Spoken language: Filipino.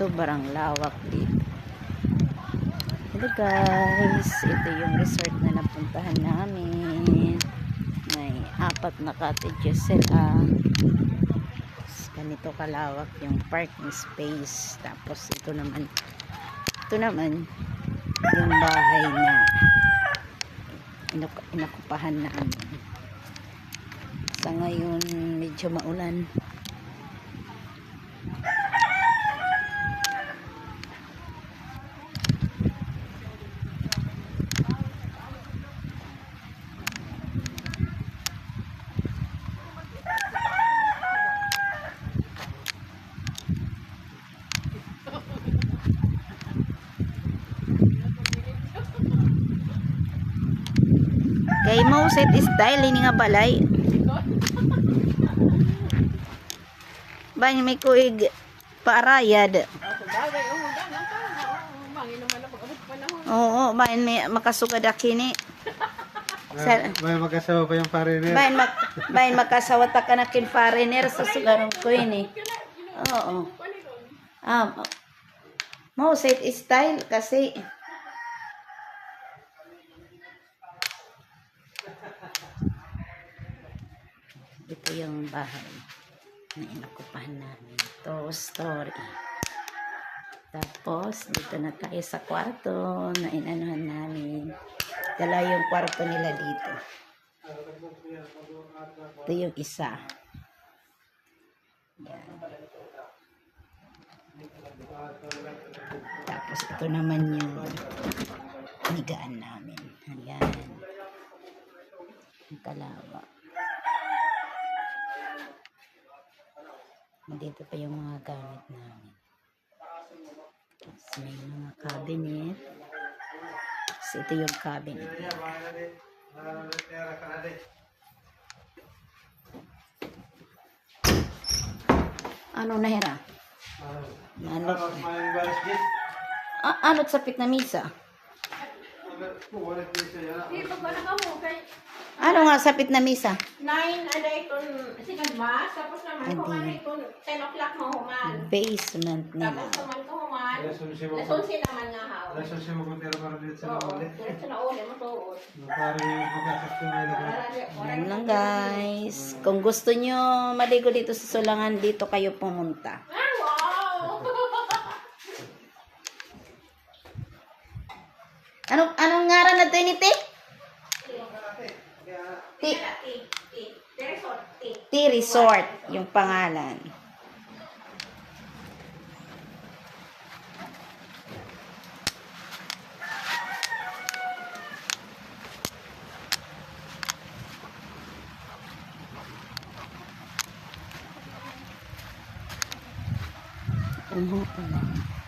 sobrang lawak dito. Hello guys, ito yung resort na napuntahan namin. May 4 na cottages sila. Ganito kalawak yung parking space. Tapos ito naman yung bahay na inakupahan namin. Sa ngayon medyo maulan. Kay mo set style ini nga balay. Banya may kuig paarayad. Oo, bayan may makasugad akini. May makasawa pa yung foreigner. Bayan makasawa ta kanakin foreigner sa sugarong ko ini. Oo. Mo set style kasi ito yung bahay na inakupahan namin. Ito story. Tapos dito na tayo sa kwarto na inanuhan namin. Dala yung kwarto nila dito. Ito yung isa. Yan. Tapos ito naman yung higaan namin. Ayan. Ang kalawa. Dito pa yung mga gamit namin. Tapos may mga cabinet. Tapos ito yung cabinet. Ano na hira? Anot sapit na misa? Ano nga sapit na misa? 9 ada ikon second mass tapos naman kung ano ikon 10 o'clock mahuman. Basement nila. Tapos naman ko human. Lasunsi naman nga haw. Lasunsi mo kung tira para dito sa uli. Diretso na uli mo tuod. Parang yung pagkakasakto na Yan lang guys. Kung gusto nyo maligo dito sa Sulangan, dito kayo pumunta. Ah, wow! Anong ngaran na ito ni Te? T-Resort yung pangalan. Umuulan.